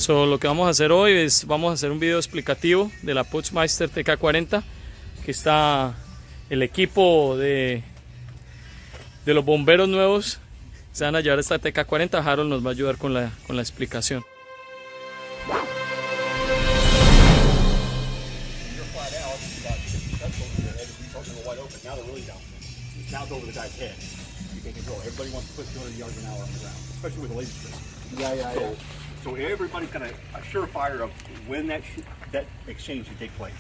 So, lo que vamos a hacer hoy es, vamos a hacer un video explicativo de la Putzmeister TK40. Aquí está el equipo de los bomberos nuevos. Se van a llevar esta TK40. Harold nos va a ayudar con la explicación. Now it's over the guy's head. You can't control it. Everybody wants to put 200 yards an hour on the ground, especially with a laser strip. So everybody's got a surefire of when that exchange should take place.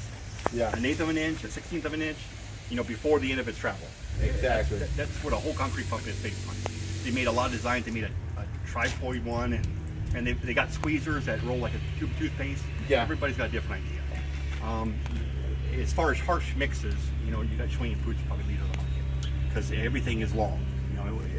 Yeah. An eighth of an inch, a 16th of an inch, before the end of its travel. Exactly. That's what a whole concrete pump is based on. They made a lot of designs. They made a tripod one, and they got squeezers that roll like a tube of toothpaste. Yeah. Everybody's got a different idea. As far as harsh mixes, you got Schwing and Putz probably lead the market because everything is long.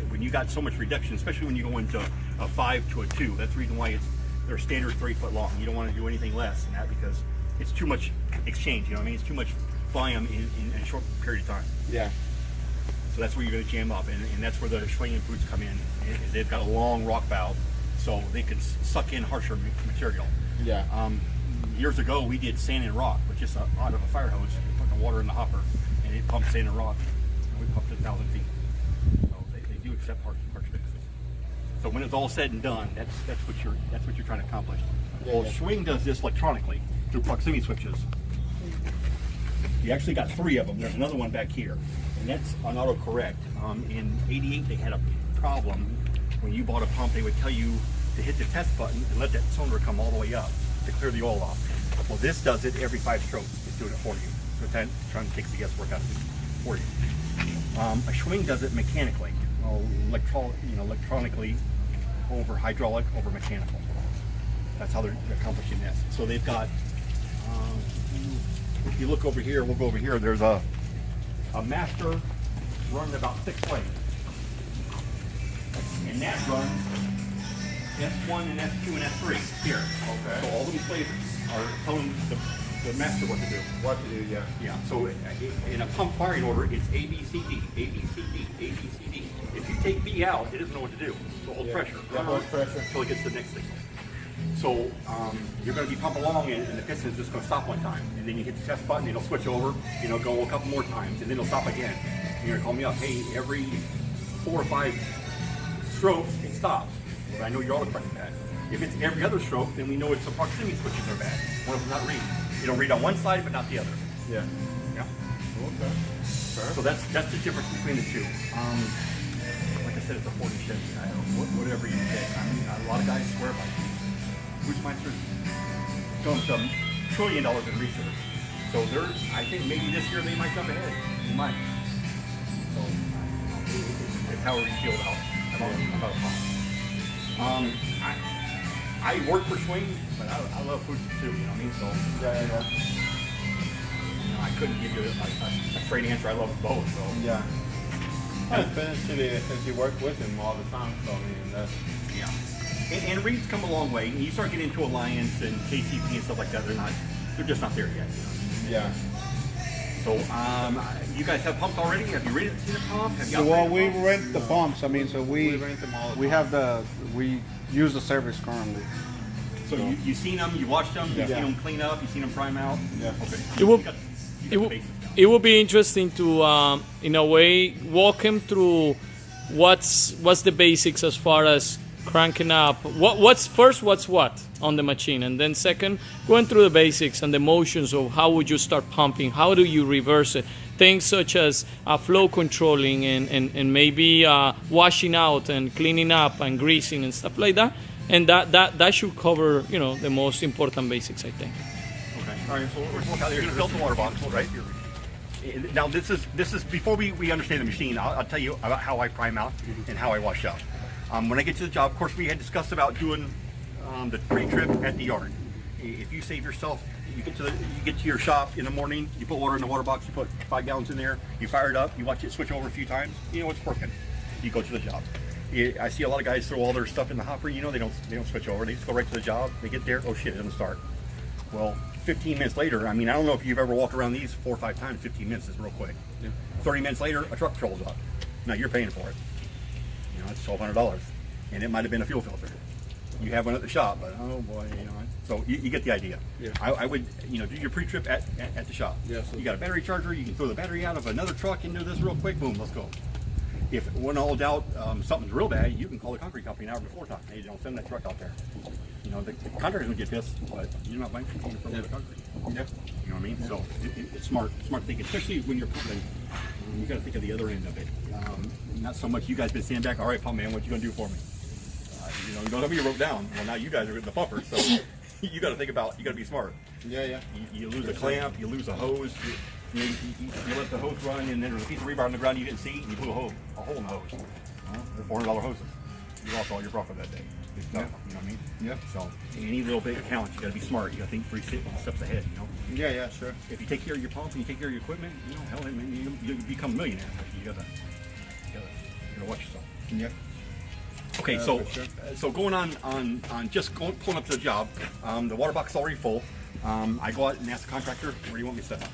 When you got so much reduction, especially when you go into a 5 to a 2, that's the reason why they're standard 3 foot long. You don't want to do anything less than that because it's too much exchange. It's too much volume in a short period of time. Yeah. So that's where you're going to jam up, and that's where the Schwing and Putz come in. They've got a long rock valve, so they can suck in harsher material. Yeah. Years ago, we did sand and rock, with just out of a fire hose, put the water in the hopper, and it pumps sand and rock. And we pumped it 1,000 feet. So they do accept harsh mixes. So when it's all said and done, that's what you're trying to accomplish. Yeah, Well, yeah. Schwing does this electronically through proximity switches. You actually got 3 of them. There's another one back here, and that's on autocorrect. In '88, they had a problem. When you bought a pump, they would tell you to hit the test button and let that cylinder come all the way up to clear the oil off. Well, this does it every 5 strokes. It's doing it for you. So it trying to take the guesswork out of it for you. A Schwing does it mechanically, electronically over hydraulic over mechanical. That's how they're accomplishing this. So they've got, if you look over here, we'll go over here, there's a master running about 6 blades. And that runs S1 and S2 and S3 here. Okay. So all these blades are telling the master what to do. What to do? Yeah. Yeah. So in a pump firing order, it's A, B, C, D, A, B, C, D, A, B, C, D. If you take B out, it doesn't know what to do. So hold pressure. Yeah, hold pressure. Until it gets to the next signal. So you're going to be pumping along, and the piston is just going to stop one time, and then you hit the test button, it'll switch over, go a couple more times, and then it'll stop again. And you're going to call me up, hey, every 4 or 5 strokes, it stops. But I know you're autocorrecting that. If it's every other stroke, then we know it's the proximity switches are bad. One of them not reading. It'll read on one side, but not the other. Yeah. Yeah. Okay. So that's the difference between the two. Like I said, it's a 40 Chevy. Whatever you get. I mean, a lot of guys swear by these. Putzmeister dumped $1 trillion in research. So I think maybe this year they might jump ahead. They might. So it's however you feel about a pump. I work for Schwing, but I love Putz too. You know what I mean? So Yeah. I couldn't give you a straight answer. I love them both. So Yeah. It's been since you work with him all the time. So I mean, that's yeah. And Reed's come a long way. And you start getting into Alliance and KCP and stuff like that. They're just not there yet. yeah. So you guys have pumps already? Have you seen a pump? Have you Well, we operated a pump? rent the pumps. I mean, so We rent them all the we time. have we use the service currently. So you've seen them, you watched them, you've Yeah. seen them clean up, you've seen them prime out. Yeah. Okay. It will- You got It the will, basics down. it will be interesting to, in a way, walk him through what's the basics as far as cranking up. What's what on the machine, and then second, going through the basics and the motions of how would you start pumping, how do you reverse it, things such as flow controlling and maybe washing out and cleaning up and greasing and stuff like that. And that should cover the most important basics, I think. Okay. All right. So we're going to fill the water bottle, right? Now this is before we understand the machine. I'll tell you about how I prime out and how I wash out. When I get to the job, of course, we had discussed about doing the pre-trip at the yard. If you save yourself, you get to your shop in the morning, you put water in the water box, you put 5 gallons in there, you fire it up, you watch it switch over a few times, it's working. You go to the job. I see a lot of guys throw all their stuff in the hopper, they don't switch over, they just go right to the job, they get there, oh shit, it doesn't start. Well, 15 minutes later, I mean, I don't know if you've ever walked around these 4 or 5 times, 15 minutes is real quick. Yeah. 30 minutes later, a truck rolls up. Now you're paying for it. It's $1,200. And it might have been a fuel filter. you have one at the shop, but oh boy, you know. So you get the idea. Yeah. I would, you know, do your pre-trip at the shop. Yes. You got a battery charger. You can throw the battery out of another truck into this real quick. Boom, let's go. If when all doubt something's real bad, you can call the concrete company an hour before time. Hey, don't send that truck out there. You know, the contractor's gonna get pissed, but you're not buying from the concrete. Yeah. You know what I mean? So it's smart thinking, especially when you're pumping. You got to think of the other end of it. Not so much you guys been standing back. All right, pump man, what you gonna do for me? You know, don't tell me you wrote down. Well, now you guys are the pumper, so you got to think about. You got to be smart. Yeah. You lose a clamp, you lose a hose. You let the hose run, and then there's a piece of rebar on the ground you didn't see, and you blew a hole in the hose. They're $400 hoses. You lost all your profit that day. You know what I mean? Yeah. So any little bit counts. You got to be smart. You got to think 3 steps ahead. You know. Yeah, sure. If you take care of your pump and you take care of your equipment, you know, hell, man, you become a millionaire. You gotta watch yourself. Yeah. Okay, so going on just pulling up to the job, the water box is already full. I go out and ask the contractor, where do you want me to set up?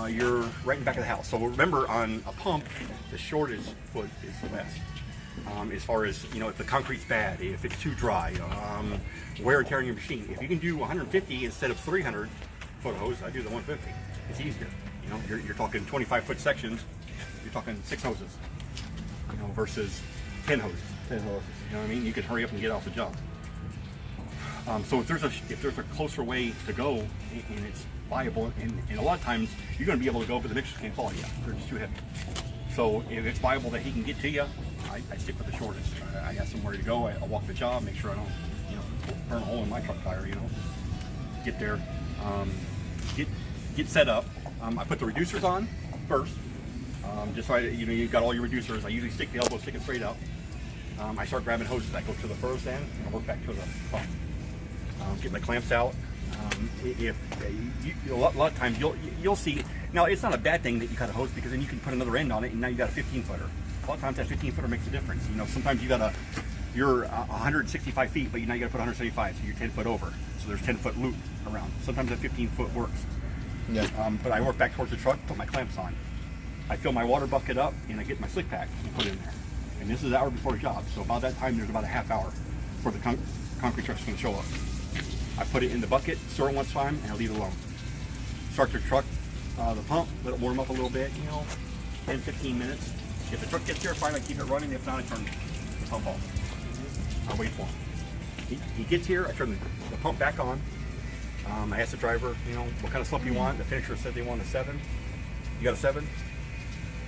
You're right in the back of the house. So remember, on a pump, the shortest foot is the best. As far as, you know, if the concrete's bad, if it's too dry, wear and tear on your machine. If you can do 150 instead of 300 foot hose, I do the 150. It's easier. You know, you're talking 25-foot sections. You're talking 6 hoses, you know, versus 10 hoses. 10 hoses. You know what I mean? You can hurry up and get off the job. So if there's a closer way to go and it's viable, and a lot of times you're going to be able to go, but the mixers can't follow you. They're just too heavy. So if it's viable that he can get to you, I stick with the shortest. I ask him where to go. I walk the job, make sure I don't, you know, burn a hole in my truck tire. You know, get there, get set up. I put the reducers on first, just so you got all your reducers. I usually stick the elbow sticking straight up. I start grabbing hoses. I go to the furthest end and I work back to the pump. Get my clamps out. A lot of times you'll see. Now it's not a bad thing that you cut a hose, because then you can put another end on it, and now you got a 15-footer. A lot of times that 15-footer makes a difference. You know, sometimes you're 165 feet, but now you got to put 175, so you're 10 foot over. So there's 10-foot loop around. Sometimes that 15-foot works. Yeah. But I work back towards the truck, put my clamps on. I fill my water bucket up, and I get my slick pack and put it in there. And this is an hour before the job, so about that time there's about a half hour before the concrete truck's going to show up. I put it in the bucket, stir it one time, and I leave it alone. Start the truck, the pump, let it warm up a little bit, 10, 15 minutes. If the truck gets here, fine, I keep it running. If not, I turn the pump off. I wait for him. He gets here, I turn the pump back on. I ask the driver, what kind of slump you want. The finisher said they want a 7. You got a 7?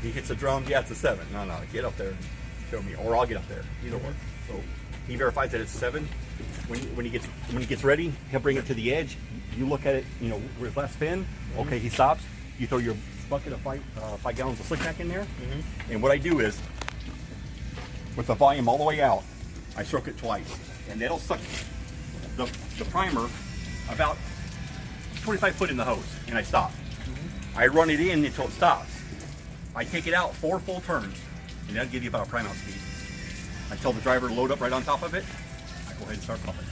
He hits the drum, yeah, it's a 7. No, get up there and show me, or I'll get up there. Either one. So he verifies that it's 7. When he gets ready, he'll bring it to the edge. You look at it, where it's last spin. Okay, he stops. You throw your bucket of 5 gallons of slick pack in there. And what I do is, with the volume all the way out, I stroke it twice, and that'll suck the primer about 25 foot in the hose, and I stop. I run it in until it stops. I take it out 4 full turns, and that'll give you about a prime out speed. I tell the driver to load up right on top of it. I go ahead and start pumping.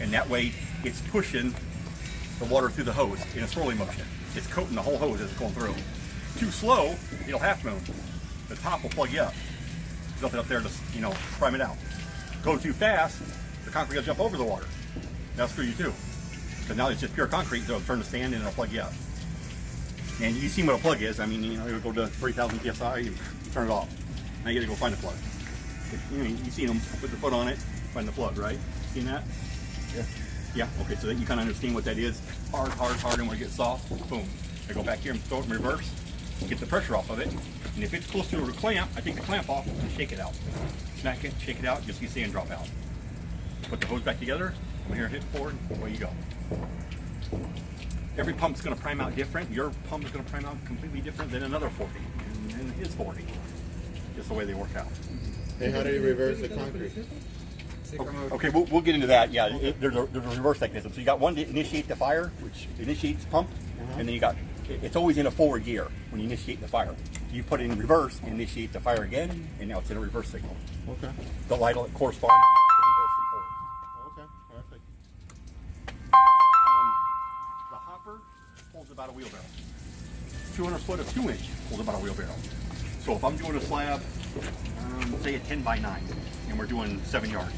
And that way, it's pushing the water through the hose in a swirling motion. It's coating the whole hose as it's going through. Too slow, it'll half moon. The top will plug you up. There's nothing up there to, prime it out. Go too fast, the concrete will jump over the water. That'll screw you too. Because now it's just pure concrete, so it'll turn to sand and it'll plug you up. And you've seen what a plug is. I mean, it'll go to 3,000 PSI, you turn it off. Now you gotta go find the plug. You've seen them put their foot on it, find the plug, right? Seen that? Yeah. Yeah, okay, so that you kind of understand what that is. Hard, and when it gets soft, boom. I go back here and throw it in reverse, get the pressure off of it. And if it's close to a clamp, I take the clamp off and shake it out. Smack it, shake it out, you'll see sand drop out. Put the hose back together, come here, hit forward, away you go. Every pump's gonna prime out different. Your pump is gonna prime out completely different than another 40, and his 40. Just the way they work out. And how do you reverse the concrete? Okay, we'll get into that. Yeah, there's a reverse mechanism. So you got one to initiate the fire, which initiates pump, and then you got, it's always in a forward gear when you initiate the fire. You put it in reverse and initiate the fire again, and now it's in a reverse signal. Okay. The light will correspond to reverse and forward. Okay, perfect. The hopper holds about a wheelbarrow. 200 foot of 2-inch holds about a wheelbarrow. So if I'm doing a slab, say a 10 by 9, and we're doing 7 yards,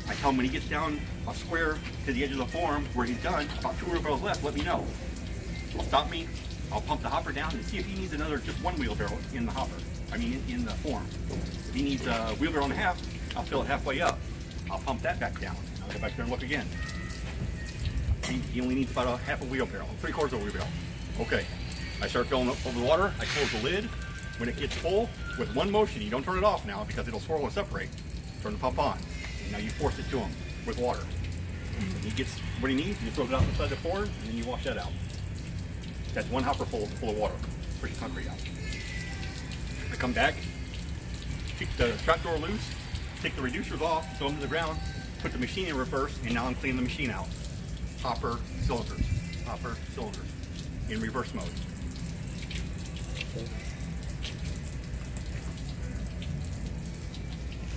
I tell him when he gets down a square to the edge of the form where he's done, about 2 wheel barrels left, let me know. He'll stop me, I'll pump the hopper down and see if he needs another just 1 wheel barrel in the hopper. I mean in the form. If he needs a wheel barrel and a half, I'll fill it halfway up. I'll pump that back down. I'll go back there and look again. He only needs about a half a wheel barrel, 3/4 of a wheel barrel. Okay, I start filling up over the water, I close the lid. When it gets full, with one motion, you don't turn it off now because it'll swirl and separate. Turn the pump on. And now you force it to him with water. When he gets what he needs, you throw it out inside the form, and then you wash that out. That's one hopper full of water. Push the concrete out. I come back, kick the trap door loose, take the reducers off, throw them to the ground, put the machine in reverse, and now I'm cleaning the machine out. Hopper, cylinders, in reverse mode.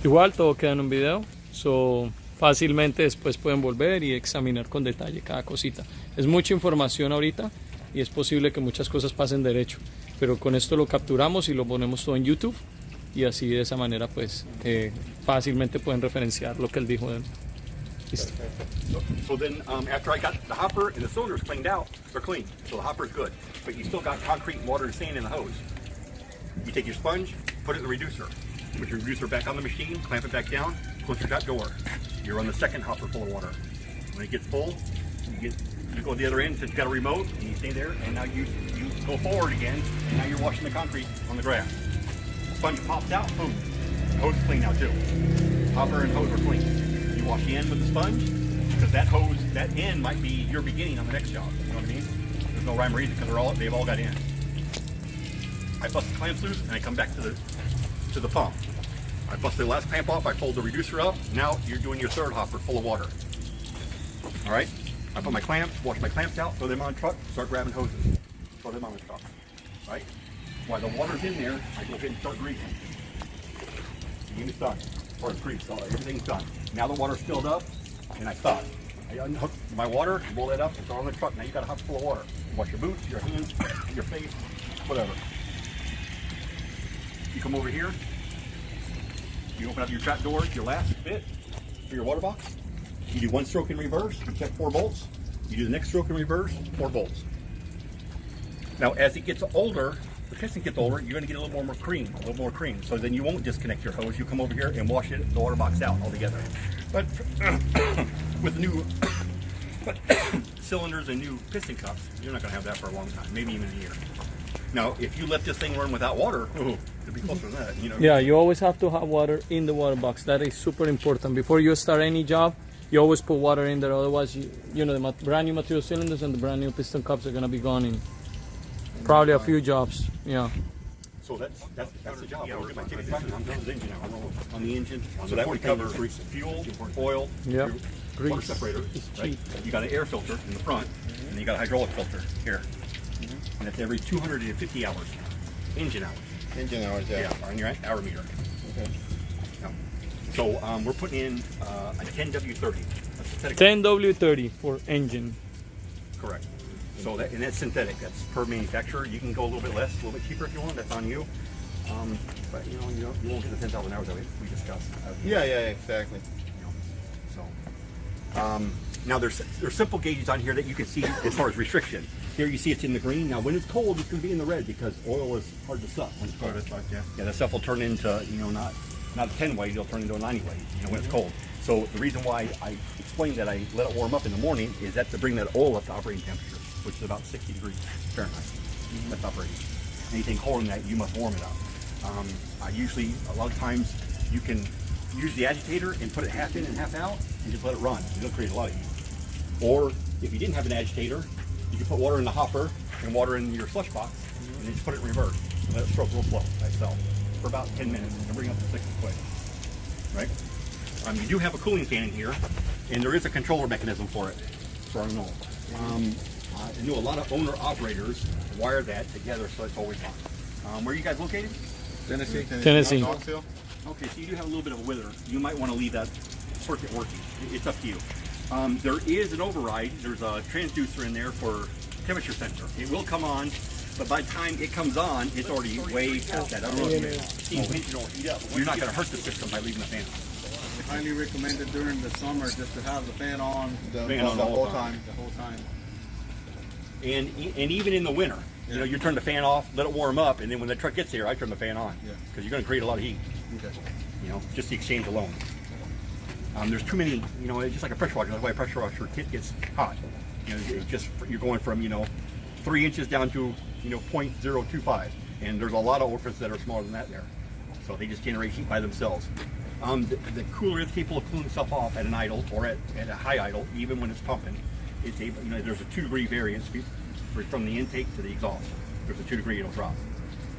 Igual todo queda en un video, so fácilmente después pueden volver y examinar con detalle cada cosita. Es mucha información ahorita y es posible que muchas cosas pasen derecho, pero con esto lo capturamos y lo ponemos todo en YouTube y así de esa manera pues fácilmente pueden referenciar lo que él dijo. Listo. So then after I got the hopper and the cylinders cleaned out, they're clean, so the hopper's good, but you still got concrete and water and sand in the hose. You take your sponge, put it in the reducer. Put your reducer back on the machine, clamp it back down, close your trap door. You're on the second hopper full of water. When it gets full, you go to the other end, so you've got a remote, and you stay there, and now you go forward again, and now you're washing the concrete on the grass. Sponge pops out, boom. Hose is clean now too. Hopper and hose are clean. You wash the end with the sponge, because that hose, that end might be your beginning on the next job. You know what I mean? There's no rhyme or reason, because they've all got ends. I bust the clamps loose, and I come back to the pump. I bust the last clamp off, I fold the reducer up. Now you're doing your third hopper full of water. All right? I put my clamps, wash my clamps out, throw them on the truck, start grabbing hoses. Throw them on the truck. Right? While the water's in there, I go ahead and start greasing. The unit's done. Or it's greased, everything's done. Now the water's filled up, and I stop. I unhook my water, roll that up, and throw it on the truck. Now you got a hopper full of water. Wash your boots, your hands, your face, whatever. You come over here, you open up your trap doors, your last bit for your water box. You do one stroke in reverse, you check 4 bolts. You do the next stroke in reverse, 4 bolts. Now as it gets older, the piston gets older, you're going to get a little more cream. So then you won't disconnect your hose. You come over here and wash the water box out altogether. But with new cylinders and new piston cups, you're not going to have that for a long time, maybe even a year. Now, if you let this thing run without water, it'd be closer than that. You know? Yeah, you always have to have water in the water box. That is super important. Before you start any job, you always put water in there. Otherwise, you know, the brand new material cylinders and the brand new piston cups are going to be gone in probably a few jobs. Yeah. So that's the job. Yeah, we're going to take it I'm doing the engine now. On the engine. So that would cover fuel, oil, Yep. your water separator. Right? You got an air filter in the front, and you got a hydraulic filter here. And that's every 250 hours. Engine hours. Engine hours, yeah. On your hour meter. Okay. No. So we're putting in a 10W30. 10W30 for engine. Correct. So and that's synthetic. That's per manufacturer. You can go a little bit less, a little bit cheaper if you want. That's on you. But you won't get the 10,000 hours that we discussed. Yeah, exactly. So now there's simple gauges on here that you can see as far as restriction. Here you see it's in the green. Now when it's cold, it's going to be in the red because oil is hard to suck when it's cold. Yeah, that stuff will turn into not a 10 weight, it'll turn into a 90 weight. When it's cold. So the reason why I explained that I let it warm up in the morning is that to bring that oil up to operating temperature, which is about 60 degrees Fahrenheit. That's operating. Anything colder than that, you must warm it up. A lot of times, you can use the agitator and put it half in and half out and just let it run. It'll create a lot of heat. Or if you didn't have an agitator, you can put water in the hopper and water in your slush box and then just put it in reverse and let it stroke real slow by itself for about 10 minutes and bring up to 6 quick. Right? You do have a cooling fan in here, and there is a controller mechanism for it, so I know. I know a lot of owner-operators wire that together so it's always on. Where are you guys located? Tennessee. Okay, so you do have a little bit of a wither. You might want to leave that circuit working. It's up to you. There is an override. There's a transducer in there for temperature sensor. It will come on, but by the time it comes on, it's already way past that. I don't know if the engine will heat up. You're not going to hurt the system by leaving the fan on. highly recommended during the summer just to have the fan on the whole time. The whole time. And even in the winter, you know, you turn the fan off, let it warm up, and then when the truck gets here, I turn the fan on. Yeah. Because you're going to create a lot of heat. Okay. You know, just the exchange alone. There's too many, you know, it's just like a pressure washer. That's why a pressure washer kit gets hot. You know, it's just, you're going from, you know, 3 inches down to, you know, 0.025. And there's a lot of orifices that are smaller than that there. So they just generate heat by themselves. The cooler is capable of cooling itself off at an idle or at a high idle, even when it's pumping. It's able, you know, there's a 2-degree variance from the intake to the exhaust. There's a 2-degree it'll drop.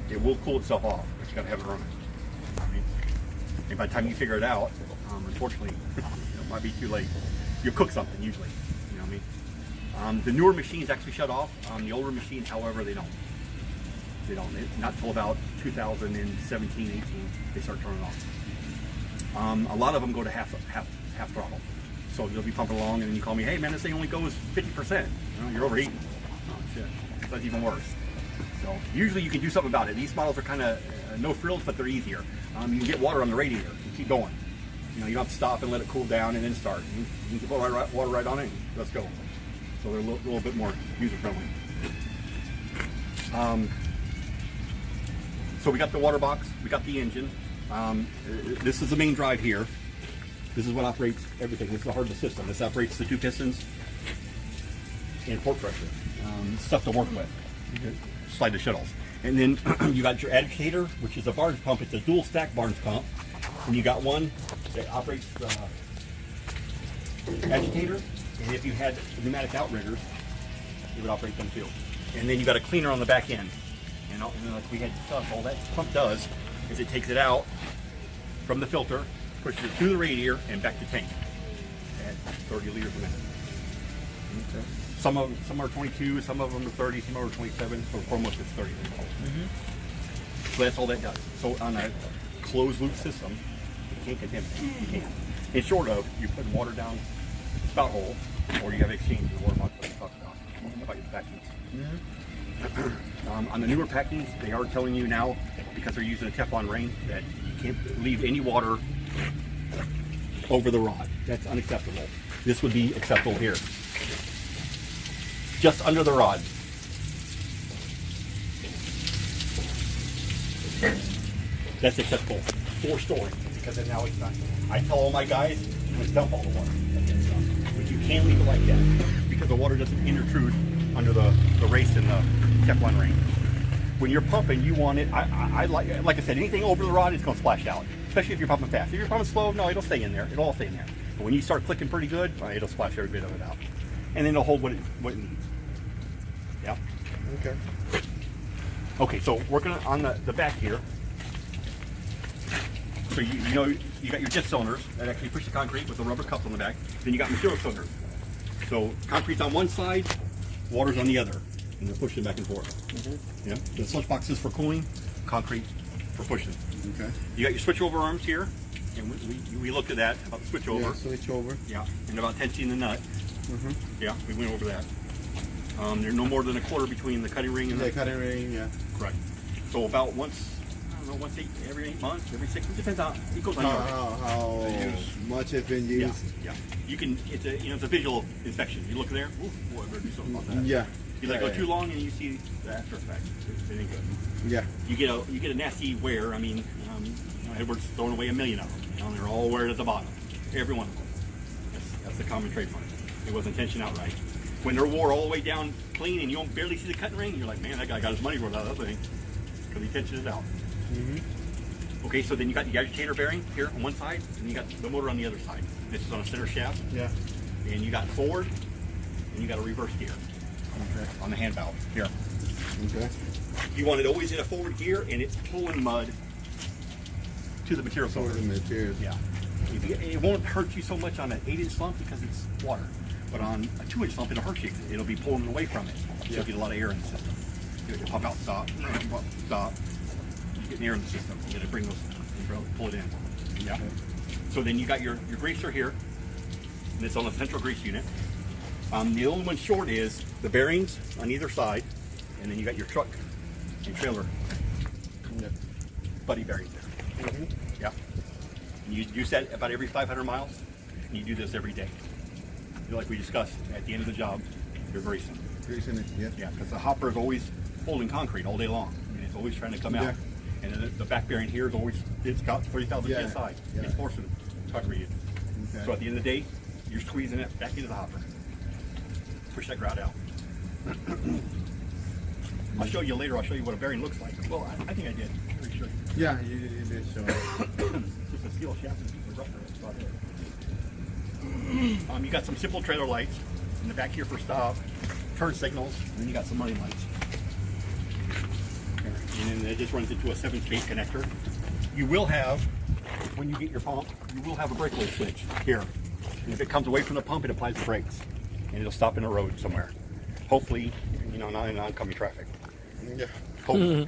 It will cool itself off, but you got to have it running. And by the time you figure it out, unfortunately, it might be too late. You cook something usually. You know what I mean? The newer machines actually shut off. The older machines, however, they don't. They don't. Not till about 2017, 18, they start turning off. A lot of them go to half throttle. So you'll be pumping along, and then you call me, hey man, this thing only goes 50%. You know, you're overheating. Oh shit, that's even worse. So usually you can do something about it. These models are kind of no frills, but they're easier. You can get water on the radiator and keep going. You know, you don't have to stop and let it cool down and then start. You can put water right on it and let's go. So they're a little bit more user friendly. So we got the water box, we got the engine. This is the main drive here. This is what operates everything. This is the heart of the system. This operates the 2 pistons and port pressure. Stuff to work with. Slide the shuttles. And then you got your agitator, which is a Barnes pump. It's a dual stack Barnes pump. And you got one that operates the agitator. And if you had pneumatic outriggers, it would operate them too. And then you got a cleaner on the back end. And like we had discussed, all that pump does is it takes it out from the filter, pushes it through the radiator and back to tank at 30 liters a minute. Okay. Some are 22, some of them are 30, some are 27. So for most it's 30. So that's all that does. So on a closed loop system, you can't contaminate. You can't. In short of you put water down the spout hole, or you have exchange in the water box like we talked about your packings. On the newer packings, they are telling you now, because they're using a Teflon ring, that you can't leave any water over the rod. That's unacceptable. This would be acceptable here. Just under the rod. That's acceptable for storing, because then now it's not. I tell all my guys, let's dump all the water. But you can't leave it like that, because the water doesn't intrude under the race in the Teflon ring. When you're pumping, you want it, I like I said, anything over the rod is going to splash out, especially if you're pumping fast. If you're pumping slow, no, it'll stay in there. It'll all stay in there. But when you start clicking pretty good, it'll splash every bit of it out. And then it'll hold what it needs. Yeah. Okay. Okay, so working on the back here. So you know you got your jet cylinders that actually push the concrete with the rubber cups on the back. Then you got material cylinders. So concrete's on one side, water's on the other, and they're pushing back and forth. Yeah. The slush box is for cooling, concrete for pushing. Okay. You got your switch over arms here, and we looked at that about the switch over. Yeah, switch over. Yeah, and about tensioning the nut. Yeah, we went over that. There's no more than a quarter between the cutting ring and the cutting ring. Yeah. Correct. So about once, I don't know, every 8 months, every 6 months, depends on, it goes on how much it's been used. Yeah. You can, it's a visual inspection. You look there, ooh, boy, I better do something about that. Yeah. You let it go too long and you see the after effects. It ain't good. Yeah. You get a nasty wear. I mean, Edwards throwing away 1 million of them. You know, they're all weared at the bottom. Every one of them. That's the common trademark. It wasn't tension outright. When they're wore all the way down clean and you don't barely see the cutting ring, you're like, man, that guy got his money worth out of that thing because he tensioned it out. Okay, so then you got the agitator bearing here on one side, and you got the motor on the other side. This is on a center shaft. Yeah. And you got forward, and you got a reverse gear. Okay. On the hand valve here. Okay. You want it always in a forward gear, and it's pulling mud to the material cylinder. The material. Yeah. It won't hurt you so much on an 8-inch slump because it's water. But on a 2-inch slump, it'll hurt you. It'll be pulling away from it. So you get a lot of air in the system. You get pump out, stop, stop. You get air in the system. You got to bring those, pull it in. Yeah. Okay. So then you got your greaser here, and it's on the central grease unit. The only one short is the bearings on either side, and then you got your truck and trailer buddy bearings there. Yeah. And you use that about every 500 miles, and you do this every day. Like we discussed, at the end of the job, you're greasing. Greasing it, yeah. Yeah, because the hopper is always holding concrete all day long. I mean, it's always trying to come out. And then the back bearing here is always, it's got 30,000 PSI. Yeah. It's forcing concrete. Okay. So at the end of the day, you're squeezing it back into the hopper. Push that grout out. I'll show you later, I'll show you what a bearing looks like. Well, I think I did. Pretty sure. Yeah, you did show it. Just a steel shaft and a piece of rubber. That's about it. You got some simple trailer lights in the back here for stop, turn signals, and then you got some running lights. And then it just runs into a 7-state connector. You will have, when you get your pump, you will have a breakaway switch here. And if it comes away from the pump, it applies the brakes. And it'll stop in a road somewhere. Hopefully, not in oncoming traffic. Yeah. Hopefully,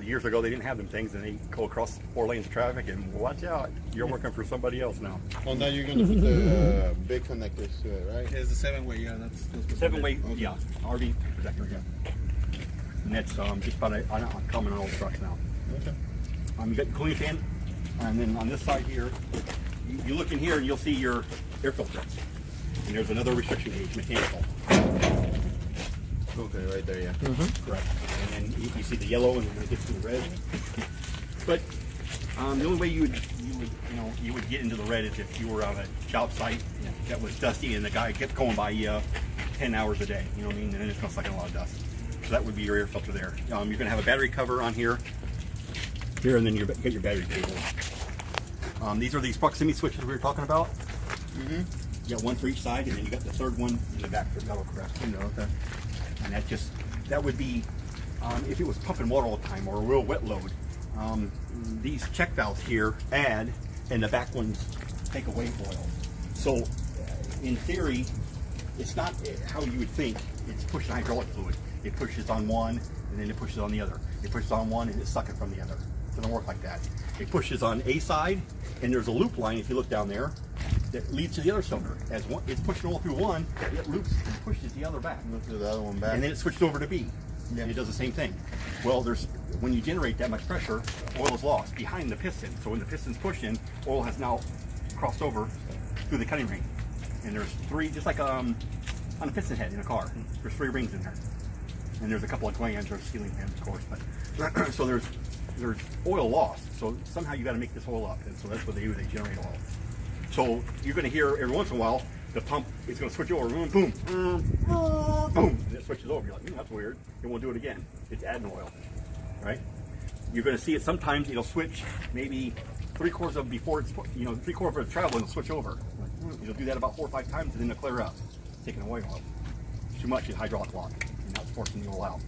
years ago they didn't have them things, and they go across 4 lanes of traffic, and watch out, you're working for somebody else now. Oh, now you're gonna put the big connectors to it, right? It's the 7-way, yeah, that's 7-way, Okay. yeah, RV protector, yeah. And that's just about common on all trucks now. Okay. You got your cooling fan, and then on this side here, you look in here and you'll see your air filters. And there's another restriction gauge, mechanical. Okay, right there, yeah. Correct. And then you see the yellow, and then it gets to the red. But the only way you would get into the red is if you were on a job site that was dusty and the guy kept going by you 10 hours a day. You know what I mean? And then it's going to suck in a lot of dust. So that would be your air filter there. You're going to have a battery cover on here, and then you get your battery cable. These are these proximity switches we were talking about. You got one for each side, and then you got the third one in the back for metal correct. Okay. And that would be if it was pumping water all the time or a real wet load. These check valves here add, and the back ones take away oil. So in theory, it's not how you would think. It's pushing hydraulic fluid. It pushes on one, and then it pushes on the other. It pushes on one, and it's sucking from the other. It doesn't work like that. It pushes on a side, and there's a loop line, if you look down there, that leads to the other cylinder. As one, it's pushing all through one, it loops and pushes the other back. Move to the other one back. And then it switched over to B. Yeah. And it does the same thing. Well, when you generate that much pressure, oil is lost behind the piston. So when the piston's pushing, oil has now crossed over through the cutting ring. And there's 3, just like on a piston head in a car. There's 3 rings in there. And there's a couple of glands or sealing fans, of course. But so there's oil lost. So somehow you got to make this oil up. And so that's what they do. They generate oil. So you're going to hear every once in a while the pump is going to switch over. Boom, boom, boom, and it switches over. You're like, that's weird. It won't do it again. It's adding oil, right? You're going to see it sometimes. It'll switch maybe 3/4 of before it's 3/4 of the travel, and it'll switch over. You'll do that about 4 or 5 times, and then it'll clear up. It's taking away oil. Too much in hydraulic lock, and that's forcing the oil out.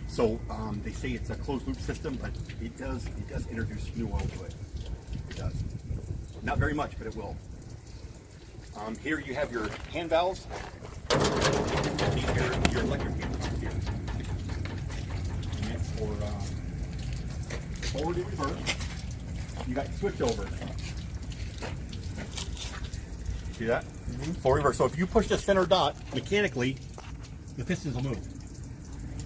So they say it's a closed loop system, but it does introduce new oil to it. It does. Not very much, but it will. Here you have your hand valves. These are your electric cables here. And that's for forward and reverse. You got switch over. See that? Forward reverse. So if you push the center dot mechanically, the pistons will move.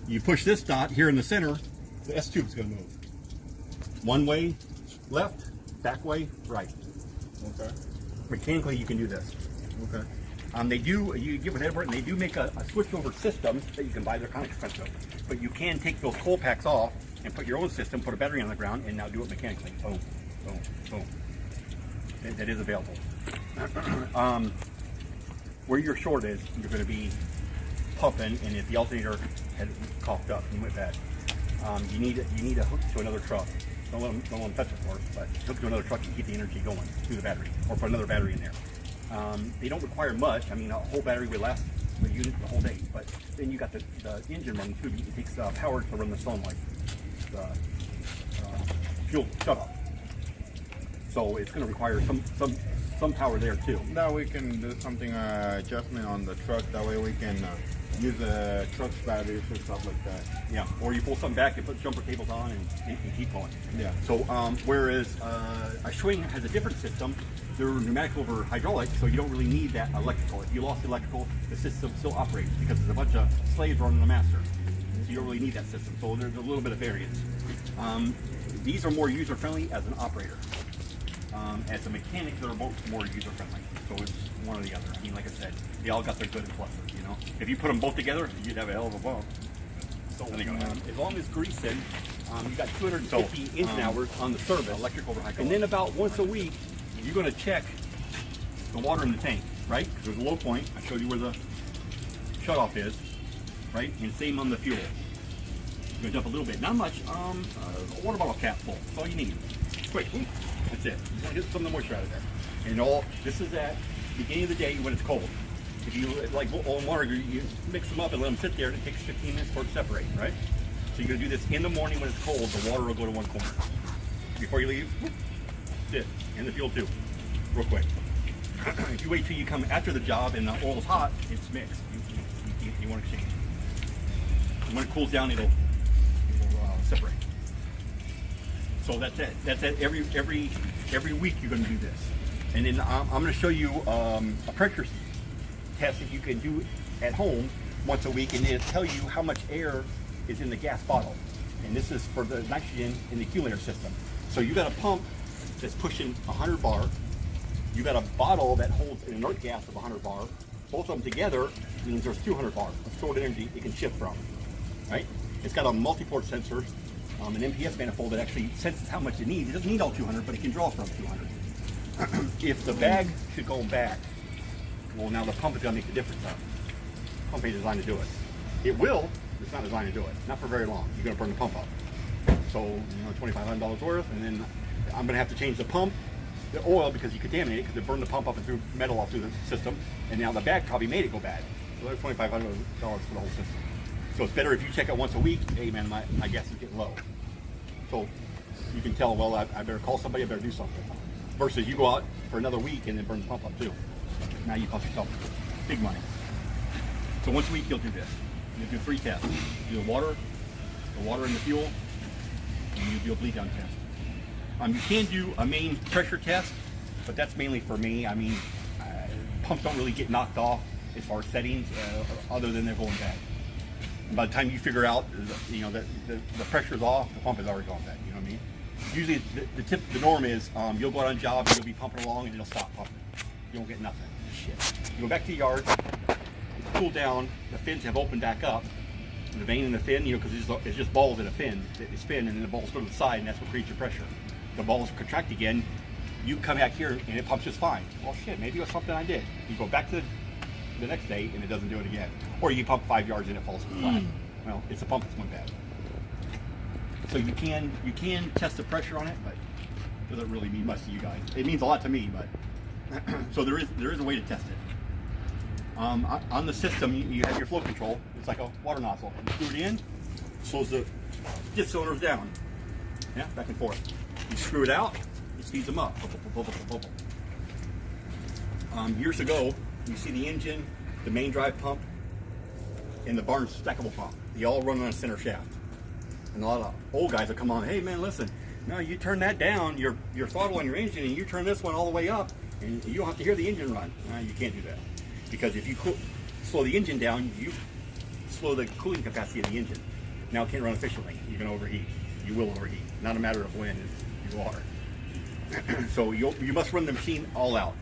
You push this dot here in the center, the S tube is going to move. One way, left, back way, right. Okay. Mechanically, you can do this. Okay. You get with Edward, and they do make a switchover system that you can buy. They're kind of expensive, but you can take those cold packs off and put your own system, put a battery on the ground, and now do it mechanically. Boom, boom, boom. That is available. Where your short is, you're going to be pumping, and if the alternator had coughed up and you went bad, you need a hook to another truck. Don't let them touch it, of course, but hook to another truck to keep the energy going through the battery, or put another battery in there. They don't require much. I mean, a whole battery would last the unit the whole day, but then you got the engine running too. It takes power to run the solenoid, the fuel shut-off. So it's going to require some power there too. Now we can do something adjustment on the truck. That way we can use the truck's batteries or stuff like that. Yeah, or you pull some back and put jumper cables on and keep going. Yeah. So whereas a Schwing has a different system, they're pneumatic over hydraulic, so you don't really need that electrical. If you lost electrical, the system still operates because there's a bunch of slaves running the master. you don't really need that system. So there's a little bit of variance. These are more user-friendly as an operator. As a mechanic, they're both more user-friendly. So it's one or the other. I mean, like I said, they all got their good and pluses, you know. If you put them both together, you'd have a hell of a bump. So as long as greasing, you got 250 engine hours on the service. Electrical and then about once a week, you're going to check the water in the tank, right? Because there's a low point. I showed you where the shutoff is, right? And same on the fuel. You're going to dump a little bit, not much. A water bottle cap full. That's all you need. Quick, that's it. You want to get some of the moisture out of there. And this is at the beginning of the day when it's cold. If you like oil and water, you mix them up and let them sit there, and it takes 15 minutes for it to separate, right? So you're going to do this in the morning when it's cold. The water will go to one corner. Before you leave, that's it. And the fuel too, real quick. If you wait till you come after the job and the oil's hot, it's mixed. You want to exchange. And when it cools down, it'll separate. So that's it. That's it. Every week you're going to do this. And then I'm going to show you a pressure test that you can do at home once a week, and it'll tell you how much air is in the gas bottle. And this is for the nitrogen in the accumulator system. So you got a pump that's pushing 100 bar. You got a bottle that holds an inert gas of 100 bar. Both of them together means there's 200 bar of stored energy it can shift from, right? It's got a multi-port sensor, an MPS manifold that actually senses how much it needs. It doesn't need all 200, but it can draw from 200. If the bag should go back, well, now the pump is going to make the difference up. The pump ain't designed to do it. It will, but it's not designed to do it. Not for very long. You're going to burn the pump up. So, $2,500 worth, and then I'm going to have to change the pump, the oil, because you contaminate it, because it burned the pump up and threw metal all through the system, and now the bag probably made it go bad. So there's $2,500 for the whole system. So it's better if you check it once a week. Hey man, my gas is getting low. So you can tell, well, I better call somebody, I better do something. Versus you go out for another week and then burn the pump up too. Now you cost yourself big money. So once a week you'll do this. You'll do 3 tests. You do the water and the fuel, and you do a bleed down test. You can do a main pressure test, but that's mainly for me. I mean, pumps don't really get knocked off as far as settings, other than they're going bad. And by the time you figure out, that the pressure's off, the pump is already going bad. You know what I mean? Usually, the norm is you'll go out on a job, you'll be pumping along, and it'll stop pumping. You don't get nothing. Shit. You go back to the yard, it's cooled down, the fins have opened back up. The vein in the fin, because it's just balls in a fin. They spin, and then the balls go to the side, and that's what creates your pressure. The balls contract again, you come back here, and it pumps just fine. Well, shit, maybe it was something I did. You go back to the next day, and it doesn't do it again. Or you pump 5 yards, and it falls flat. Well, it's a pump that's went bad. So you can test the pressure on it, but it doesn't really mean much to you guys. It means a lot to me, but so there is a way to test it. On the system, you have your flow control. It's like a water nozzle. You screw it in, slows the diff cylinders down. Yeah, back and forth. You screw it out, it speeds them up. Years ago, you see the engine, the main drive pump, and the barn stackable pump. They all run on a center shaft. And a lot of old guys will come on, hey man, listen, no, you turn that down, your throttle on your engine, and you turn this one all the way up, and you don't have to hear the engine run. You can't do that. Because if you slow the engine down, you slow the cooling capacity of the engine. Now it can't run efficiently. You're going to overheat. You will overheat. Not a matter of when, you are. So you must run the machine all out.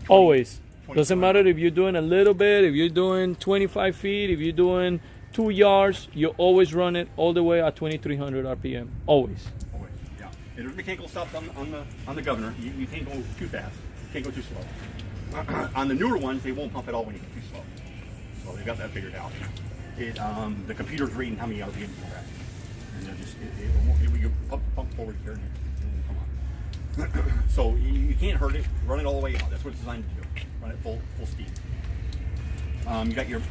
Always. Doesn't matter if you're doing a little bit, if you're doing 25 feet, if you're doing 2 yards, you always run it all the way at 2,300 RPM. Always. Always, yeah. And there's mechanical stops on the governor. You can't go too fast. You can't go too slow. On the newer ones, they won't pump at all when you get too slow. So they've got that figured out. The computer's reading how many RPMs you're at. And they'll just, you pump forward here and come on. So you can't hurt it. Run it all the way out. That's what it's designed to do. Run it full speed. You got your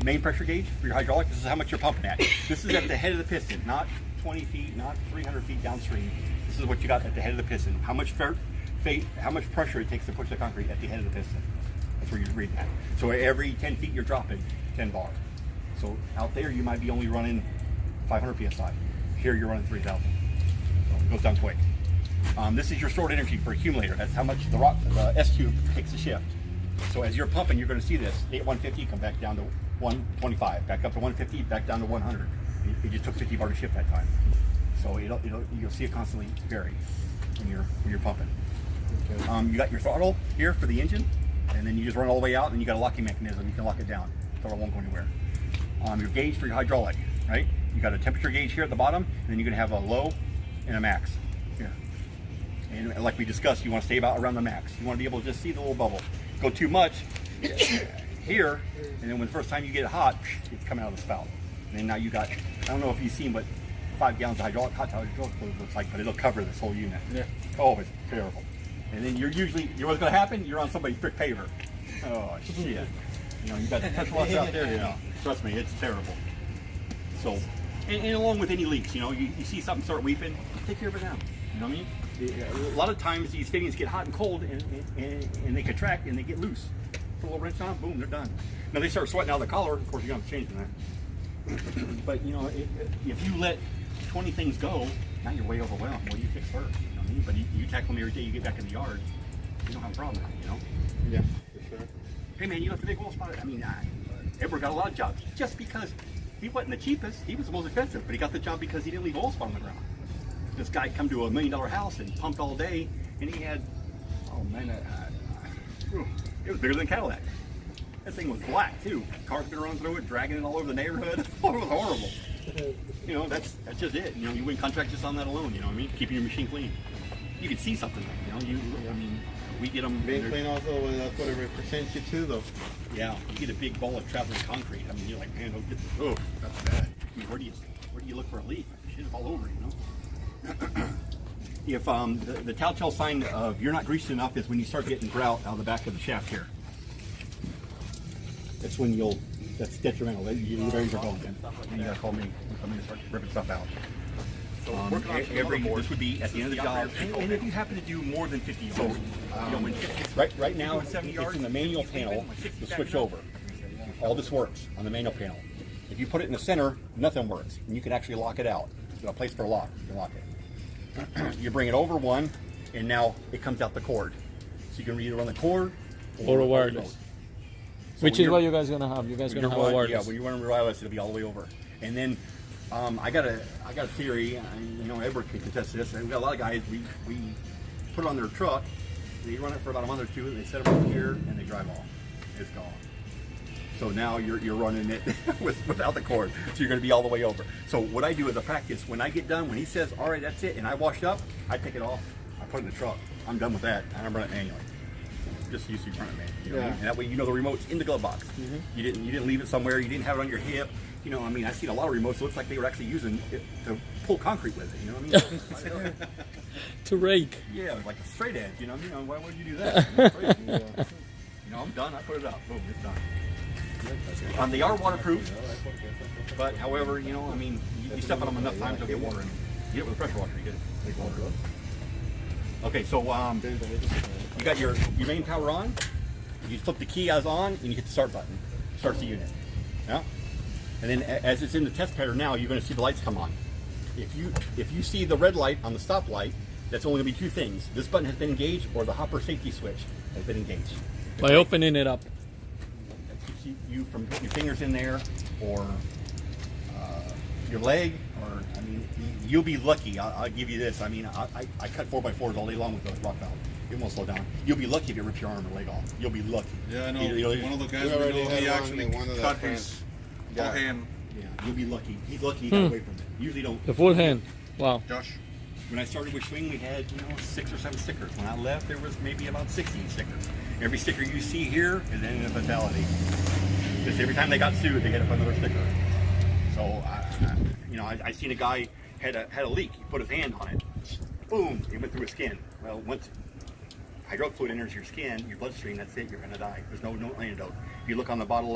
main pressure gauge for your hydraulic. This is how much you're pumping at. This is at the head of the piston, not 20 feet, not 300 feet downstream. This is what you got at the head of the piston. How much pressure it takes to push the concrete at the head of the piston. That's where you read that. So every 10 feet you're dropping 10 bar. So out there you might be only running 500 psi. Here you're running 3,000. So it goes down quick. This is your stored energy for accumulator. That's how much the S tube takes to shift. So as you're pumping, you're going to see this. 150 come back down to 125, back up to 150, back down to 100. It just took 50 bar to shift that time. So you'll see it constantly vary when you're pumping. Okay. You got your throttle here for the engine, and then you just run all the way out, and you got a locking mechanism. You can lock it down so it won't go anywhere. Your gauge for your hydraulic, right? You got a temperature gauge here at the bottom, and then you're gonna have a low and a max here. And like we discussed, you want to stay about around the max. You want to be able to just see the little bubble. Go too much here, and then when the first time you get it hot, it's coming out of the spout. And then now you got, I don't know if you've seen what 5 gallons of hot hydraulic fluid looks like, but it'll cover this whole unit. Yeah. Oh, it's terrible. And then you know what's going to happen? You're on somebody's brick paver. Oh, shit. You know, you got pressure loss out there, you know. Trust me, it's terrible. So, and along with any leaks, you know, you see something start weeping, take care of it now. You know what I mean? A lot of times these fittings get hot and cold and they contract and they get loose. Put a little wrench on, boom, they're done. Now they start sweating out of the collar, of course you're going to have to change that. But you know, if you let 20 things go, now you're way overwhelmed. What do you fix first? You know what I mean? But you tackle them every day you get back in the yard, you don't have a problem, you know? Yeah, for sure. Hey man, you left a big oil spot. I mean, Edward got a lot of jobs just because he wasn't the cheapest, he was the most expensive, but he got the job because he didn't leave oil spot on the ground. This guy come to $1 million house and pumped all day, and he had, oh man, it was bigger than a Cadillac. That thing was black too. Cars been running through it, dragging it all over the neighborhood. It was horrible. You know, that's just it. You know, you win contracts just on that alone. You know what I mean? Keeping your machine clean. You can see something. You know, I mean, we get them. Being clean also, that's what it represents you too, though. Yeah, you get a big ball of traveling concrete. I mean, you're like, man, don't get. Oh, that's bad. I mean, where do you look for a leak? Shit is all over, you know. If the telltale sign of you're not greased enough is when you start getting grout out of the back of the shaft here. That's when that's detrimental. Your bearings are going in. And you gotta call me. I'm gonna start ripping stuff out. This would be at the end of the job. And if you happen to do more than 50 yards, you know, right now it's in the manual panel to switch over. All this works on the manual panel. If you put it in the center, nothing works. And you can actually lock it out. It's got a place for a lock. You can lock it. You bring it over one, and now it comes out the cord. So you can either run the cord or a wireless. So which is what you guys gonna have. You guys gonna have a wireless. Yeah, when you run wireless, it'll be all the way over. And then I got a theory. You know, Edward can contest this. And we got a lot of guys. We put it on their truck. They run it for about a month or two. They set it over here, and they drive off. It's gone. So now you're running it without the cord. So you're going to be all the way over. So what I do as a practice, when I get done, when he says, all right, that's it, and I wash up, I take it off. I put it in the truck. I'm done with that, and I run it manually. Just used to run it manually. You know what I mean? And that way you know the remote's in the glove box. Mm-hmm. You didn't leave it somewhere. You didn't have it on your hip. You know, I mean, I've seen a lot of remotes. It looks like they were actually using it to pull concrete with it. You know what I mean? To rake. Yeah, like a straight edge. You know, why would you do that? You know, I'm done. I put it up. Boom, it's done. They are waterproof, but however, you know, I mean, you step on them enough times, they'll get water in them. You get it with a pressure washer, you get it. Okay, so you got your main power on. You flip the key as on, and you hit the start button. Starts the unit. Yeah. And then as it's in the test pattern now, you're going to see the lights come on. If you see the red light on the stop light, that's only going to be two things: this button has been engaged, or the hopper safety switch has been engaged. By opening it up. You from putting your fingers in there, or your leg, or I mean, you'll be lucky. I'll give you this. I mean, I cut 4x4s all day long with those rock valves. It won't slow down. You'll be lucky if you rip your arm or leg off. You'll be lucky. Yeah, I know. One of the guys we know, he actually cut his whole hand. Yeah, you'll be lucky. He's lucky he got away from it. Usually don't. The full hand. Wow. Josh. When I started with Schwing, we had 6 or 7 stickers. When I left, there was maybe about 16 stickers. Every sticker you see here is ending in a fatality. Just every time they got sued, they hit up another sticker. So, I seen a guy had a leak. He put his hand on it. Boom! It went through his skin. Well, once hydraulic fluid enters your skin, your bloodstream, that's it. You're going to die. There's no antidote. If you look on the bottle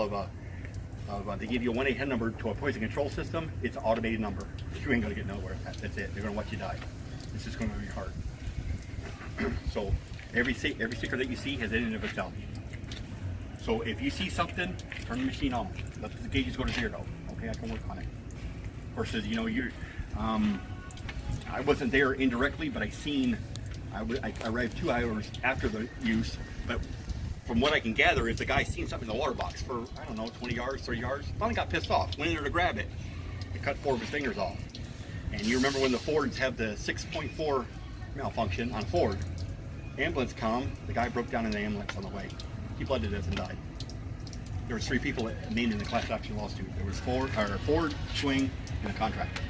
they give you a 1-800 number to a poison control system. It's an automated number. You ain't going to get nowhere. That's it. They're going to watch you die. It's just going to be hard. So every sticker that you see has ended in a fatality. So if you see something, turn the machine on. Let the gauges go to 0. Okay, I can work on it. Versus, I wasn't there indirectly, but I arrived 2 hours after the use. But from what I can gather, is the guy seen something in the water box for, I don't know, 20 yards, 30 yards. Finally got pissed off, went in there to grab it. It cut 4 of his fingers off. And you remember when the Fords have the 6.4 malfunction on Ford, ambulance come, the guy broke down in the ambulance on the way. He bled to death and died. There was 3 people named in the class action lawsuit. There was Ford, Schwing, and a contractor.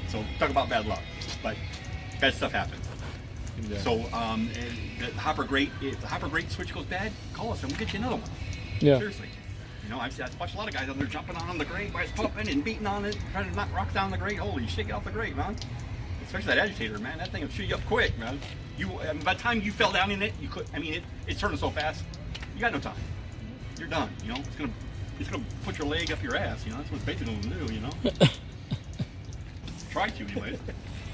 So talk about bad luck, but bad stuff happens. Yeah. So and the hopper grate, if the hopper grate switch goes bad, call us and we'll get you another one. Yeah. Seriously. You know, I've watched a lot of guys out there jumping on the grate by his pumping and beating on it, trying to knock rocks down the grate. Holy shit, get off the grate, man. Especially that agitator, man. That thing will shoot you up quick, man. By the time you fell down in it, you could. I mean, it's turning so fast, you got no time. You're done. You know, it's gonna put your leg up your ass. You know, that's what it's basically gonna do. You know, try to anyway.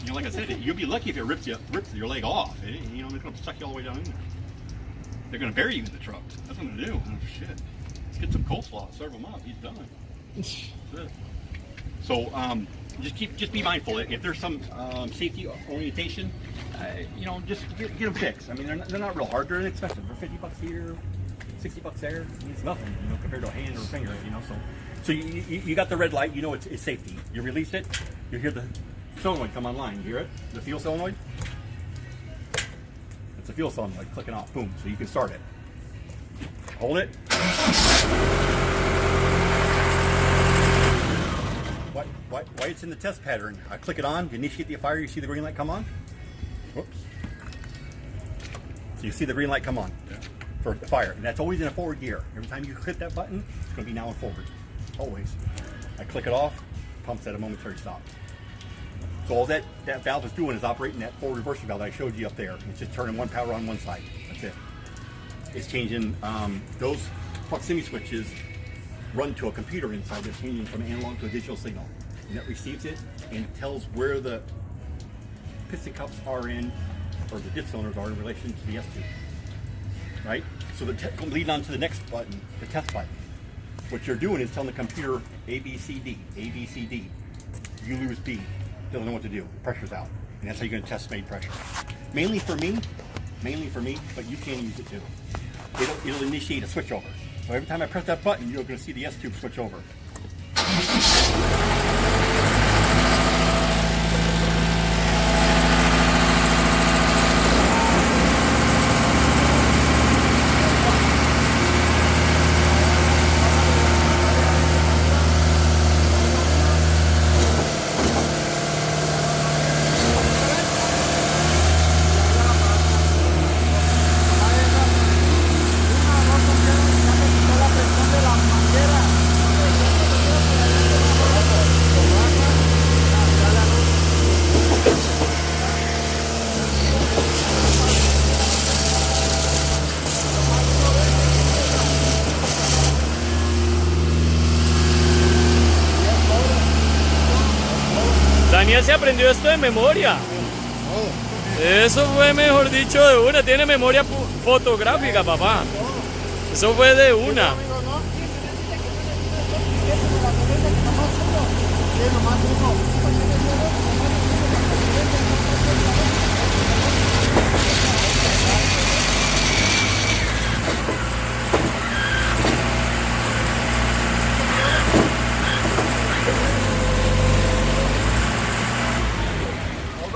You know, like I said, you'll be lucky if it rips your leg off. You know, it's gonna suck you all the way down in there. They're gonna bury you in the truck. That's what I'm gonna do. Oh shit. Let's get some coleslaw. Serve him up. He's done. That's it. So just be mindful. If there's some safety orientation, you know, just get them fixed. I mean, they're not real hard. They're inexpensive. They're $50 here, $60 there. I mean, it's nothing, you know, compared to a hand or a finger. You know, so you got the red light. You know it's safety. You release it. You hear the solenoid come online. You hear it? The fuel solenoid. It's a fuel solenoid clicking off. Boom. So you can start it. Hold it. Why it's in the test pattern? I click it on, you initiate the fire, you see the green light come on. Whoops. So you see the green light come on for the fire, and that's always in a forward gear. Every time you hit that button, it's going to be now in forward. Always. I click it off, pumps at a momentary stop. So all that valve is doing is operating that forward reversing valve that I showed you up there. It's just turning one power on one side. That's it. It's changing those proximity switches run to a computer inside that's changing from analog to a digital signal. And that receives it and tells where the piston cups are in, or the diff cylinders are in relation to the S-tube. Right? So leading on to the next button, the test button. What you're doing is telling the computer A, B, C, D, A, B, C, D. You lose B. Doesn't know what to do. The pressure's out. And that's how you're going to test made pressure. Mainly for me, but you can use it too. It'll initiate a switch over. So every time I press that button, you're going to see the S-tube switch over. Daniel se aprendió esto de memoria. Eso fue, mejor dicho, de una. Tiene memoria fotográfica, papá. Eso fue de una.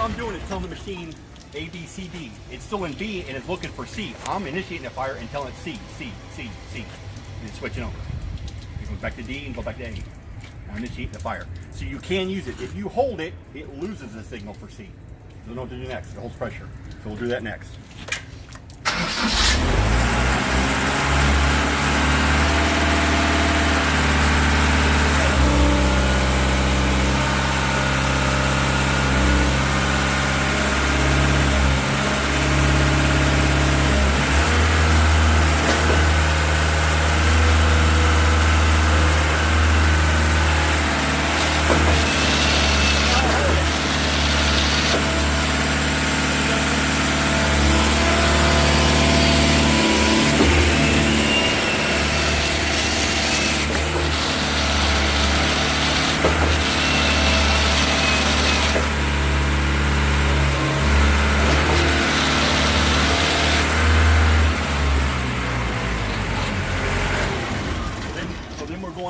I'm doing is telling the machine A, B, C, D. It's still in B and it's looking for C. I'm initiating the fire and telling it C, C, C, C. And it's switching over. It goes back to D and go back to A. I'm initiating the fire. So you can use it. If you hold it, it loses the signal for C. You'll know what to do next. It holds pressure. So we'll do that next.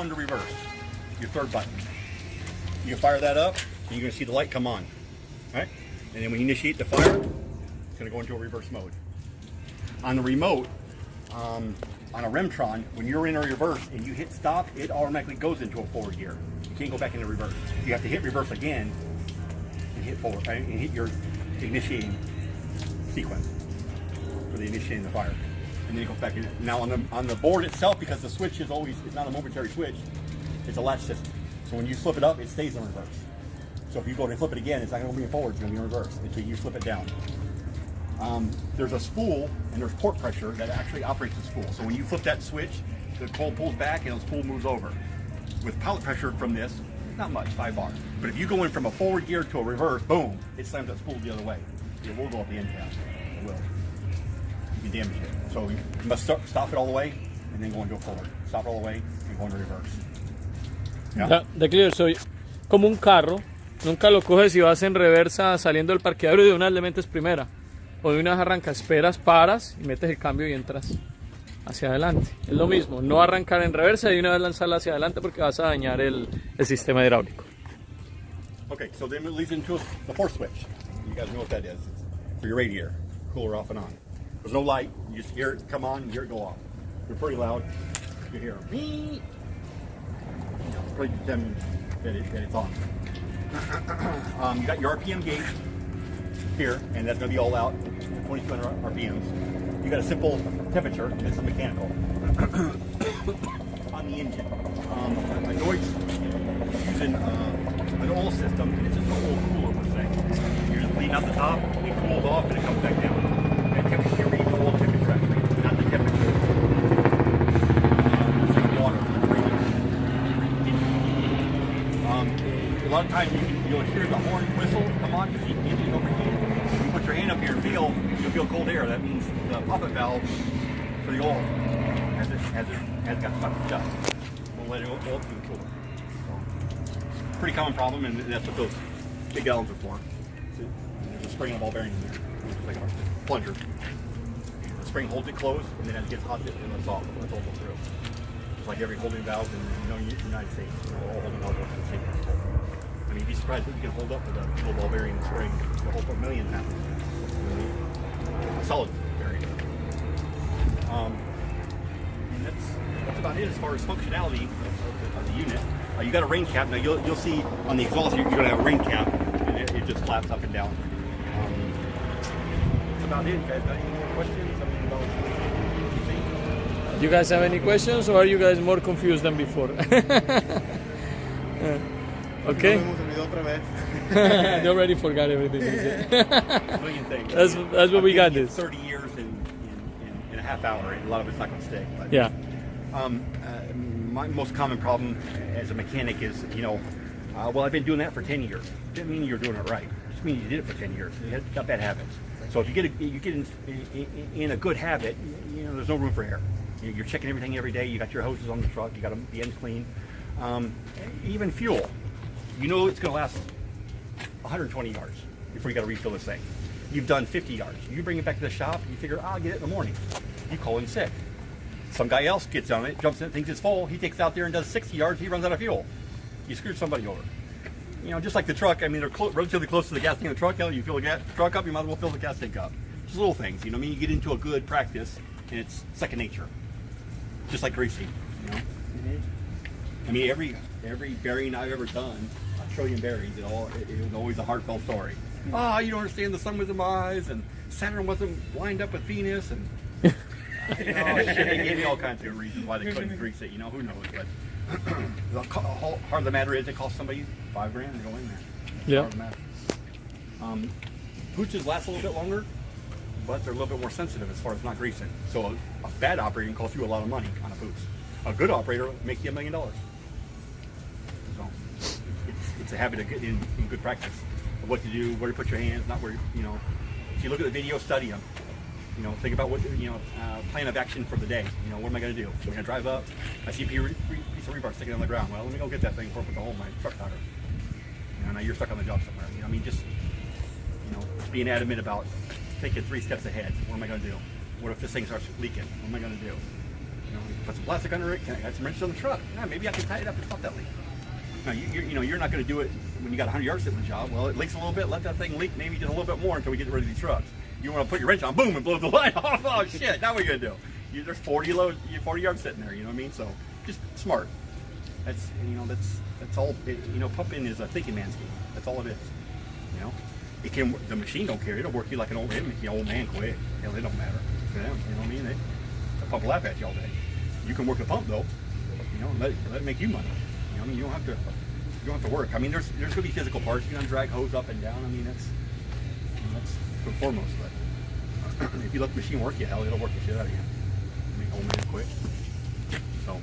on to reverse, your third button. You fire that up, and you're going to see the light come on, right? And then when you initiate the fire, it's going to go into a reverse mode. On the remote, on a Remtron, when you're in a reverse and you hit stop, it automatically goes into a forward gear. You can't go back into reverse. You have to hit reverse again and hit forward, right? And hit your initiating sequence for the initiating the fire. And then it goes back in. Now on the board itself, because the switch is not a momentary switch, it's a latch system. So when you flip it up, it stays in reverse. So if you go to flip it again, it's not going to be in forward, it's going to be in reverse until you flip it down. There's a spool and there's port pressure that actually operates the spool. So when you flip that switch, the coil pulls back and the spool moves over. With pilot pressure from this, not much, 5 bar. But if you go in from a forward gear to a reverse, boom, it slams that spool the other way. It will go up the end cap. It will. You can damage it. So you must stop it all the way and then go into a forward. Stop it all the way and go into reverse. Yeah, the clear, soy como un carro, nunca lo coges y vas en reversa saliendo del parqueadero y de una vez le metes primera. O de una vez arrancas, esperas, paras y metes el cambio y entras hacia adelante. Es lo mismo, no arrancar en reversa y de una vez lanzarla hacia adelante porque vas a dañar el sistema hidráulico. Okay, so then it leads into the fourth switch. You guys know what that is. It's for your radiator, cooler off and on. There's no light, you just hear it come on, you hear it go off. They're pretty loud, you hear them. It's pretty determined that it's on. You got your RPM gauge here, and that's going to be all out, 2200 RPMs. You got a simple temperature, and this is mechanical. On the engine, a Deutsch using an oil system, and it's just an oil cooler per se. You're just leading out the top, it cools off, and it comes back down. That temperature, you're reading the oil temperature actually, not the temperature. It's like water. A lot of times you'll hear the horn whistle come on because the engine's overheating. If you put your hand up here and feel, you'll feel cold air. That means the poppet valve for the oil has got stuck shut. We'll let it oil through the cooler. So, pretty common problem, and that's what those big gallons are for. So, there's a spring and a ball bearing in there, which is like a plunger. The spring holds it closed, and then as it gets hot, it lets off. Lets all go through. Just like every holding valve in the United States, all holding valves are the same principle. I mean, you'd be surprised what you can hold up with a little ball bearing and spring. You can hold up 1 million pounds. A solid bearing. And that's about it as far as functionality of the unit. You got a rain cap. Now you'll see on the exhaust you're going to have a rain cap, and it just flaps up and down. That's about it. You guys got any more questions? I mean, about what you think? You guys have any questions, or are you guys more confused than before? Okay. They already forgot everything. Million things. That's what we got this. 30 years in a half hour, and a lot of it's not going to stick. But, Yeah. My most common problem as a mechanic is, well, I've been doing that for 10 years. Didn't mean you're doing it right. It just means you did it for 10 years. You got bad habits. So if you get in a good habit, there's no room for error. You're checking everything every day. You got your hoses on the truck. You got the ends clean. Even fuel. You know it's going to last 120 yards before you got to refill this thing. You've done 50 yards. You bring it back to the shop. You figure, I'll get it in the morning. You call in sick. Some guy else gets on it, jumps in it, thinks it's full. He takes it out there and does 60 yards. He runs out of fuel. You screwed somebody over. Just like the truck. I mean, they're relatively close to the gas tank of the truck. You fill the truck up, you might as well fill the gas tank up. Just little things. You get into a good practice, and it's second nature. Just like greasing. I mean, every bearing I've ever done, a trillion bearings, it was always a heartfelt story. You don't understand, the sun was in my eyes, and Saturn wasn't lined up with Venus, and shit, they gave me all kinds of reasons why they couldn't grease it. Who knows? But the heart of the matter is, it costs somebody $5,000 to go in there. Yeah. Pooches last a little bit longer, but they're a little bit more sensitive as far as not greasing. So a bad operator can cost you a lot of money on a pooch. A good operator makes you $1 million. So it's a habit of getting in good practice of what to do, where to put your hands, not where If you look at the video, study them. Think about what plan of action for the day. What am I going to do? So we're going to drive up. I see a piece of rebar sticking on the ground. Well, let me go get that thing before I put the hole in my truck tire. Now you're stuck on the job somewhere. I mean, just being adamant about thinking 3 steps ahead. What am I going to do? What if this thing starts leaking? What am I going to do? You know, put some plastic under it. Can I add some wrenches on the truck? Yeah, maybe I can tie it up and stop that leak. Now, you're not going to do it when you got 100 yards sitting in the job. Well, it leaks a little bit. Let that thing leak maybe just a little bit more until we get rid of these trucks. You want to put your wrench on, boom, and blow the line off. Oh shit! Now what are you going to do? There's 40 yards sitting there. You know what I mean? So just smart. That's all. Pumping is a thinking man's game. That's all it is. You know, the machine don't care. It'll work you like an old man quick. Hell, it don't matter to them. You know what I mean? They pump a laugh at you all day. You can work the pump though. You know, let it make you money. You know, I mean, you don't have to work. I mean, there's going to be physical parts. You're going to drag hose up and down. I mean, that's the foremost. But if you let the machine work you, hell, it'll work the shit out of you. Make old man quick. So,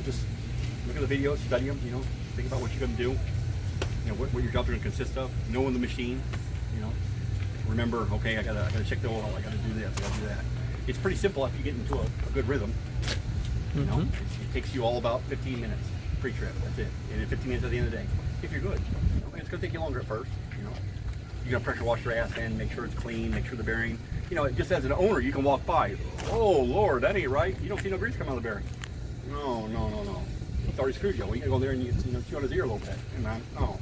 just look at the videos, study them. You know, think about what you're going to do. You know, what your jobs are going to consist of. Knowing the machine. You know, remember, okay, I gotta check the oil. I gotta do this. I gotta do that. It's pretty simple after you get into a good rhythm. You know, it takes you all about 15 minutes pre-trip. That's it. And 15 minutes at the end of the day, if you're good. You know, and it's gonna take you longer at first. You know, you're gonna pressure wash your ass in, make sure it's clean, make sure the bearing. You know, just as an owner, you can walk by. Oh Lord, that ain't right. You don't see no grease come out of the bearing. No. It's already screwed you. Well, you gotta go there and chew on his ear a little bit. And no,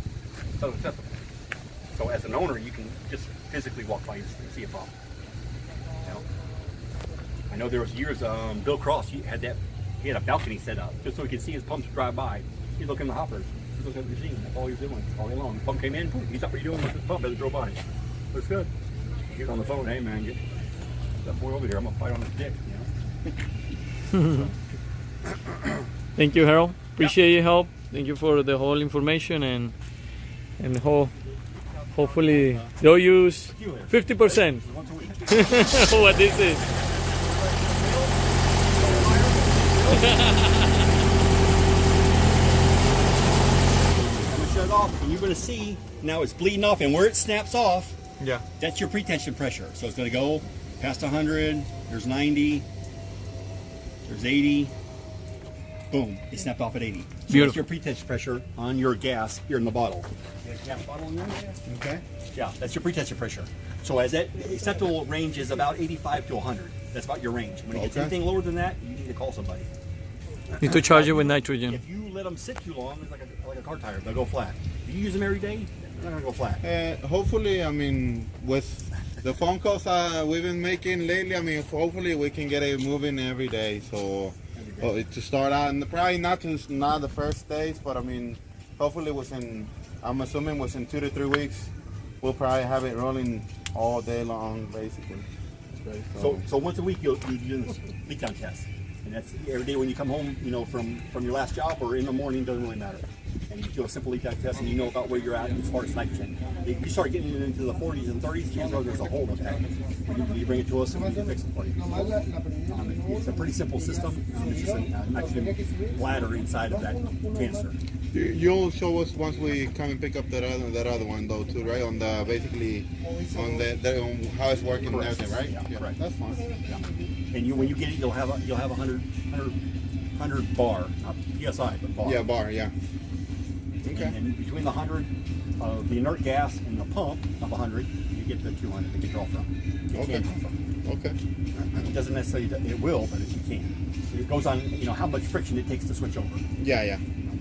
it's unacceptable. So as an owner, you can just physically walk by and see a problem. You know? I know there was years. Bill Cross, he had a balcony set up just so he could see his pumps drive by. He'd look in the hoppers. He'd look at the machine. That's all he was doing all day long. The pump came in. Boom, he's up. What are you doing with this pump as it drove by? Looks good. He gets on the phone. Hey man, get that boy over here. I'm gonna fight on his dick. You know. Thank you, Harold. Appreciate your help. Thank you for the whole information and hopefully they'll use 50%. What is it? I'm gonna shut it off, and you're gonna see now it's bleeding off, and where it snaps off, that's your pre-tension pressure. So it's gonna go past 100. There's 90. There's 80. Boom! It snapped off at 80. So that's your pre-tension pressure on your gas here in the bottle. You have a gas bottle in there? Okay. Yeah, that's your pre-tension pressure. So as that acceptable range is about 85 to 100. That's about your range. When it gets anything lower than that, you need to call somebody. Need to charge it with nitrogen. If you let them sit too long, it's like a car tire. They'll go flat. If you use them every day, they're not gonna go flat. Hopefully, I mean, with the phone calls we've been making lately, I mean, hopefully we can get it moving every day. So to start out, and probably not the first days, but I mean, hopefully I'm assuming within 2 to 3 weeks, we'll probably have it rolling all day long, basically. Okay, so once a week you'll do this leak down test. And that's every day when you come home, from your last job or in the morning, doesn't really matter. And you do a simple leak down test and you know about where you're at as far as nitrogen. If you start getting into the 40s and 30s, chances are there's a hole with that. You bring it to us and we can fix it for you. It's a pretty simple system. It's just a nitrogen bladder inside of that canister. You'll show us once we come and pick up that other one though too, right? On the basically on on how it's working and everything, right? Yeah, right. That's fine. Yeah. And when you get it, you'll have a 100 bar, not PSI, but bar. Yeah, bar. Yeah. Okay. And between the 100 of the inert gas and the pump of 100, you get the 200 to get draw from. You can draw from. Okay. It doesn't necessarily, it will, but you can. It goes on, how much friction it takes to switch over. Yeah.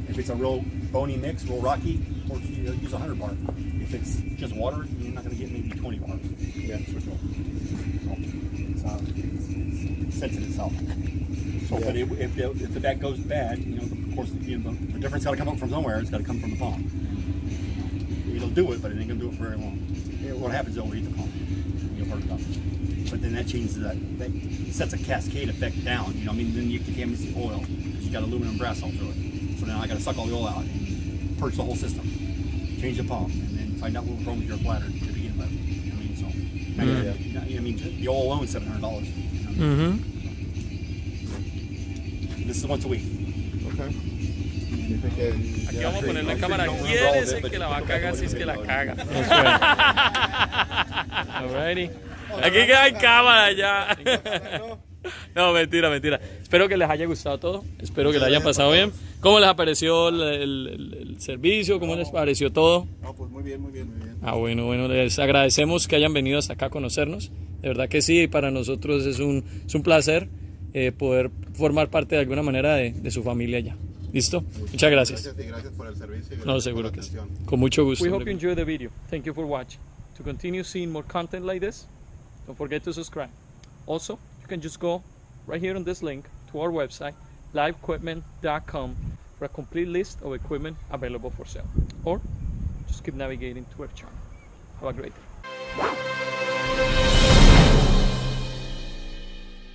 If it's a real bony mix, real rocky, or you use 100 bar. If it's just water, you're not going to get maybe 20 bar. Yeah. Switch over. So it sets it itself. So, but if the back goes bad, of course, the difference got to come up from somewhere. It's got to come from the pump. It'll do it, but it ain't gonna do it for very long. What happens is it'll overheat the pump. You'll burn it up. But then that changes that sets a cascade effect down. Then you contaminate the oil because you got aluminum brass all through it. So now I got to suck all the oil out and purge the whole system, change the pump, and then find out what was wrong with your bladder to begin with. The oil alone is $700. This is once a week. Okay. Aquí vamos a poner la cámara. ¿Quién es el que la va a cagar si es que la caga? Alrighty. Aquí hay cámara ya. No, mentira. Espero que les haya gustado todo. Espero que les hayan pasado bien. ¿Cómo les pareció el servicio? ¿Cómo les pareció todo? No, pues muy bien. Bueno, les agradecemos que hayan venido hasta acá a conocernos. De verdad que sí, para nosotros es un placer. poder formar parte de alguna manera de su familia ya. ¿Listo? Muchas gracias. Y gracias por el servicio. No, seguro que sí. Con mucho gusto. We hope you enjoyed the video. Thank you for watching. To continue seeing more content like this, don't forget to subscribe. Also, you can just go right here on this link to our website, liveequipment.com, for a complete list of equipment available for sale. Or just keep navigating to our channel. Have a great day.